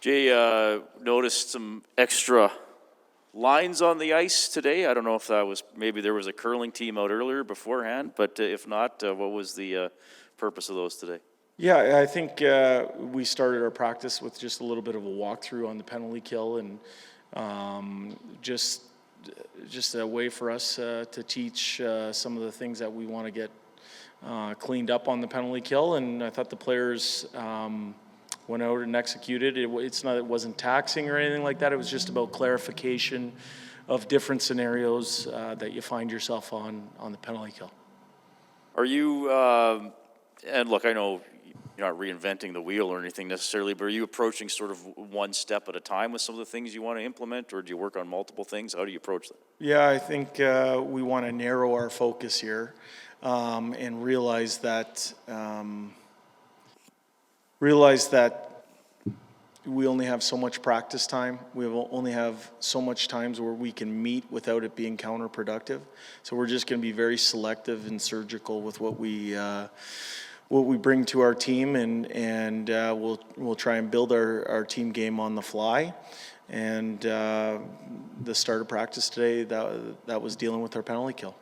Jay, noticed some extra lines on the ice today. I don't know if that was, maybe there was a curling team out earlier beforehand, but if not, what was the purpose of those today? Yeah, I think we started our practice with just a little bit of a walkthrough on the penalty kill, and just a way for us to teach some of the things that we want to get cleaned up on the penalty kill. And I thought the players went out and executed. It wasn't taxing or anything like that. It was just about clarification of different scenarios that you find yourself on the penalty kill. Are you, and look, I know you're not reinventing the wheel or anything necessarily, but are you approaching sort of one step at a time with some of the things you want to implement, or do you work on multiple things? How do you approach that? Yeah, I think we want to narrow our focus here and realize that we only have so much practice time. We only have so much times where we can meet without it being counterproductive. So we're just going to be very selective and surgical with what we bring to our team, and we'll try and build our team game on the fly. And the start of practice today, that was dealing with our penalty kill.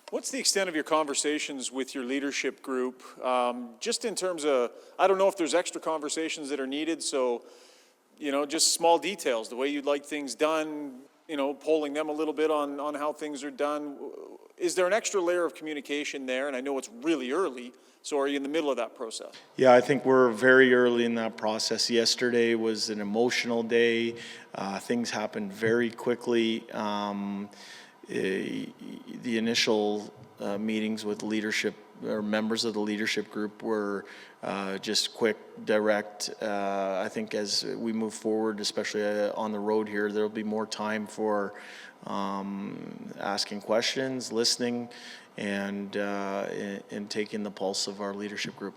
What's the extent of your conversations with your leadership group? Just in terms of, I don't know if there's extra conversations that are needed, so, just small details, the way you'd like things done, polling them a little bit on how things are done. Is there an extra layer of communication there? And I know it's really early, so are you in the middle of that process? Yeah, I think we're very early in that process. Yesterday was an emotional day. Things happened very quickly. The initial meetings with leadership or members of the leadership group were just quick, direct. I think as we move forward, especially on the road here, there'll be more time for asking questions, listening, and taking the pulse of our leadership group.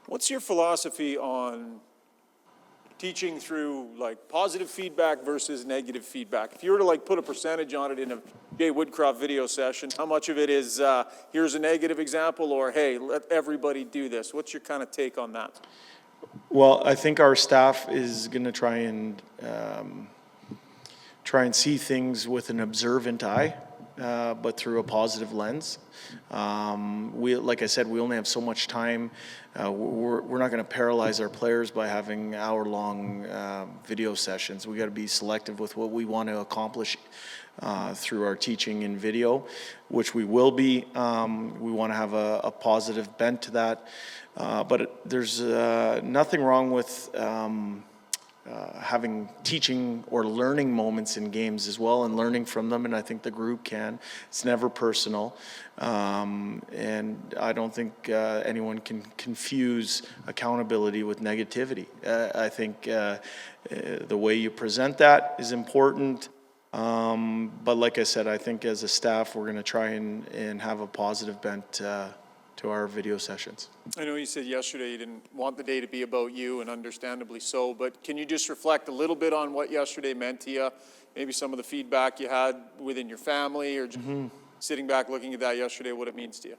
What's your philosophy on teaching through positive feedback versus negative feedback? If you were to put a percentage on it in a Jay Woodcroft video session, how much of it is here's a negative example, or hey, let everybody do this? What's your kind of take on that? Well, I think our staff is going to try and see things with an observant eye, but through a positive lens. Like I said, we only have so much time. We're not going to paralyze our players by having hour-long video sessions. We got to be selective with what we want to accomplish through our teaching in video, which we will be. We want to have a positive bent to that. But there's nothing wrong with having teaching or learning moments in games as well, and learning from them, and I think the group can. It's never personal, and I don't think anyone can confuse accountability with negativity. I think the way you present that is important, but like I said, I think as a staff we're going to try and have a positive bent to our video sessions. I know you said yesterday you didn't want the day to be about you, and understandably so, but can you just reflect a little bit on what yesterday meant to you? Maybe some of the feedback you had within your family, or just sitting back looking at that yesterday, what it means to you?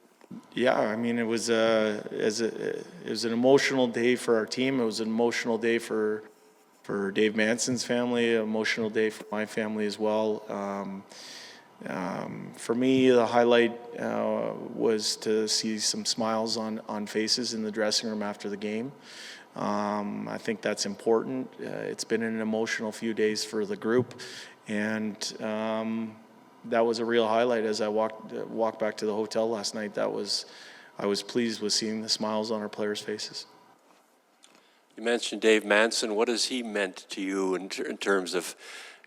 Yeah, I mean, it was an emotional day for our team. It was an emotional day for Dave Manson's family, an emotional day for my family as well. For me, the highlight was to see some smiles on faces in the dressing room after the game. I think that's important. It's been an emotional few days for the group, and that was a real highlight as I walked back to the hotel last night. I was pleased with seeing the smiles on our players' faces. You mentioned Dave Manson. What has he meant to you in terms of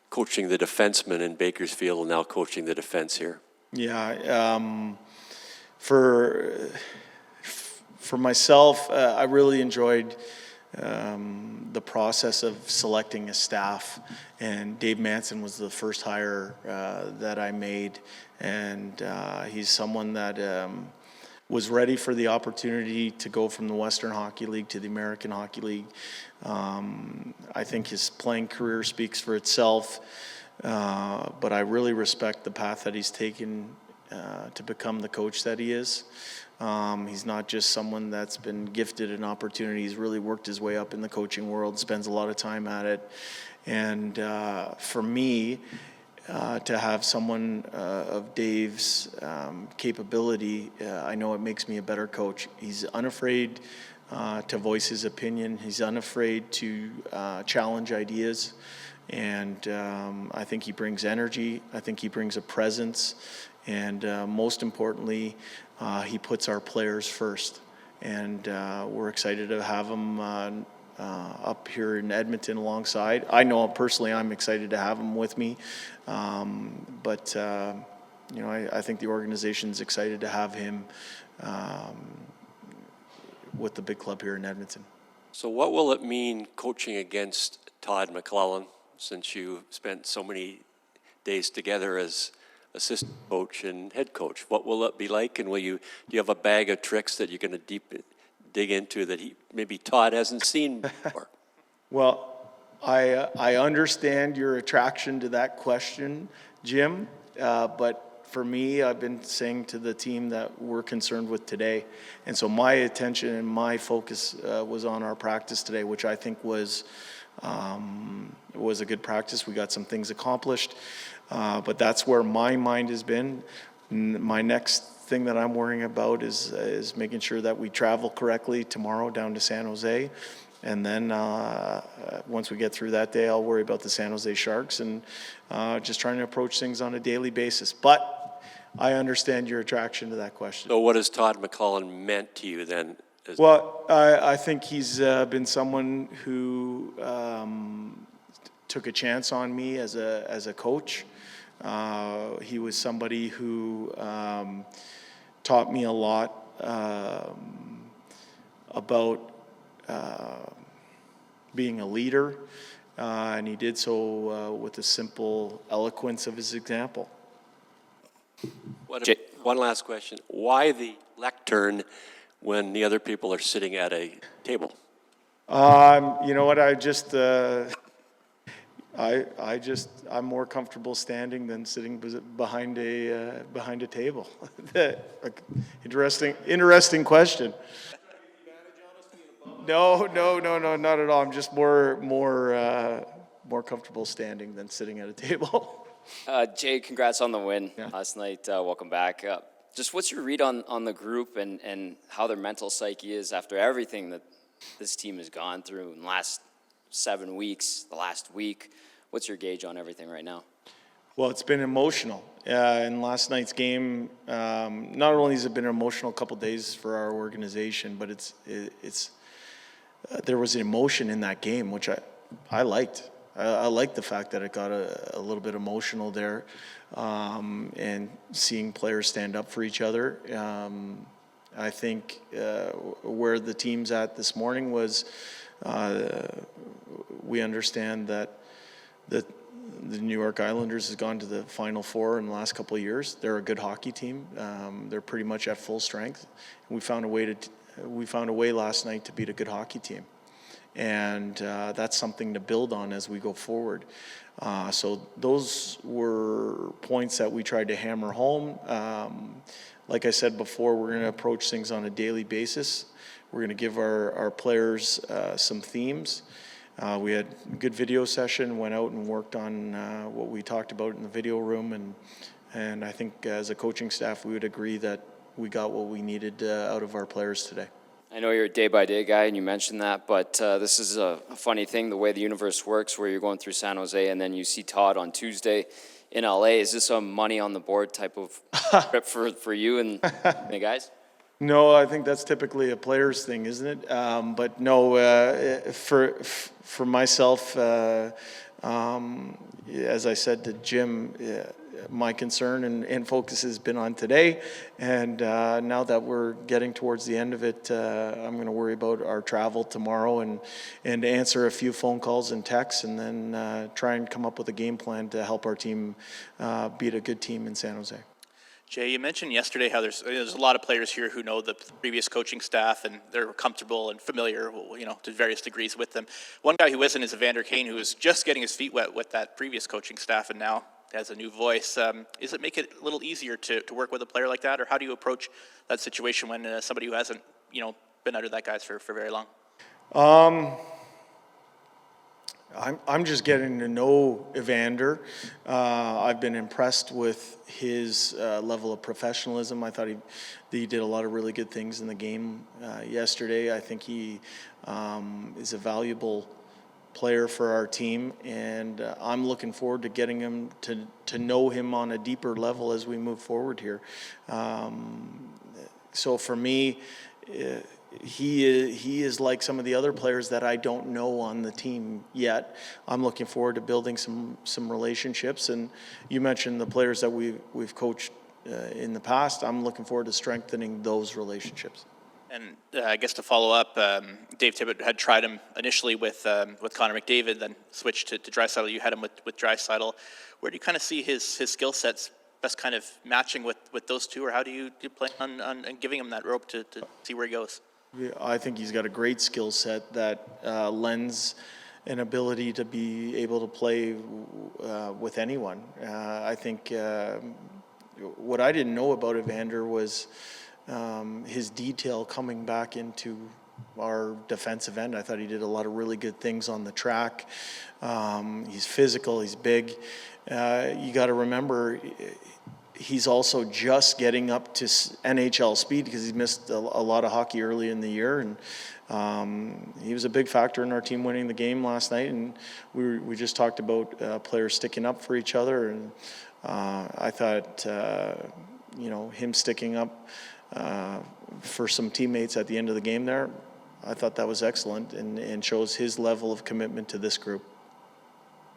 coaching the defensemen in Bakersfield and now coaching the defense here? Yeah, for myself, I really enjoyed the process of selecting a staff, and Dave Manson was the first hire that I made, and he's someone that was ready for the opportunity to go from the Western Hockey League to the American Hockey League. I think his playing career speaks for itself, but I really respect the path that he's taken to become the coach that he is. He's not just someone that's been gifted an opportunity. He's really worked his way up in the coaching world, spends a lot of time at it. And for me, to have someone of Dave's capability, I know it makes me a better coach. He's unafraid to voice his opinion. He's unafraid to challenge ideas. And I think he brings energy. I think he brings a presence. And most importantly, he puts our players first. And we're excited to have him up here in Edmonton alongside. I know personally I'm excited to have him with me. But I think the organization's excited to have him with the big club here in Edmonton. So what will it mean coaching against Todd McLellan, since you spent so many days together as assistant coach and head coach? What will it be like, and do you have a bag of tricks that you're going to dig into that maybe Todd hasn't seen before? Well, I understand your attraction to that question, Jim, but for me, I've been saying to the team that we're concerned with today. And so my attention and my focus was on our practice today, which I think was a good practice. We got some things accomplished, but that's where my mind has been. My next thing that I'm worrying about is making sure that we travel correctly tomorrow down to San Jose. And then once we get through that day, I'll worry about the San Jose Sharks and just trying to approach things on a daily basis. But I understand your attraction to that question. So what has Todd McLellan meant to you then? Well, I think he's been someone who took a chance on me as a coach. He was somebody who taught me a lot about being a leader, and he did so with the simple eloquence of his example. One last question. Why the lectern when the other people are sitting at a table? You know what? I'm more comfortable standing than sitting behind a table. Interesting question. No, not at all. I'm just more comfortable standing than sitting at a table. Jay, congrats on the win last night. Welcome back. Just what's your read on the group and how their mental psyche is after everything that this team has gone through in the last 7 weeks, the last week? What's your gauge on everything right now? Well, it's been emotional. In last night's game, not only has it been an emotional couple days for our organization, but it's there was emotion in that game, which I liked. I liked the fact that it got a little bit emotional there, and seeing players stand up for each other. I think where the team's at this morning was we understand that the New York Islanders has gone to the Final Four in the last couple of years. They're a good hockey team. They're pretty much at full strength. We found a way last night to beat a good hockey team. And that's something to build on as we go forward. So those were points that we tried to hammer home. Like I said before, we're going to approach things on a daily basis. We're going to give our players some themes. We had a good video session, went out and worked on what we talked about in the video room. And I think as a coaching staff, we would agree that we got what we needed out of our players today. I know you're a day-by-day guy, and you mentioned that, but this is a funny thing, the way the universe works, where you're going through San Jose, and then you see Todd on Tuesday in LA. Is this a money on the board type of trip for you and the guys? No, I think that's typically a player's thing, isn't it? But no, for myself, as I said to Jim, my concern and focus has been on today. And now that we're getting towards the end of it, I'm going to worry about our travel tomorrow and answer a few phone calls and texts, and then try and come up with a game plan to help our team beat a good team in San Jose. Jay, you mentioned yesterday how there's a lot of players here who know the previous coaching staff and they're comfortable and familiar, to various degrees with them. One guy who isn't is Evander Kane, who was just getting his feet wet with that previous coaching staff, and now has a new voice. Does it make it a little easier to work with a player like that, or how do you approach that situation when somebody who hasn't, been under that guys for very long? I'm just getting to know Evander. I've been impressed with his level of professionalism. I thought he did a lot of really good things in the game yesterday. I think he is a valuable player for our team, and I'm looking forward to getting him to know him on a deeper level as we move forward here. So for me, he is like some of the other players that I don't know on the team yet. I'm looking forward to building some relationships. And you mentioned the players that we've coached in the past. I'm looking forward to strengthening those relationships. And I guess to follow up, Dave Tippett had tried him initially with Connor McDavid, then switched to Draisaitl. You had him with Draisaitl. Where do you kind of see his skill sets best kind of matching with those two, or how do you plan on giving him that rope to see where he goes? I think he's got a great skill set that lends an ability to be able to play with anyone. I think what I didn't know about Evander was his detail coming back into our defensive end. I thought he did a lot of really good things on the track. He's physical, he's big. You got to remember, he's also just getting up to NHL speed because he missed a lot of hockey early in the year, and he was a big factor in our team winning the game last night. And we just talked about players sticking up for each other, and I thought him sticking up for some teammates at the end of the game there, I thought that was excellent and shows his level of commitment to this group.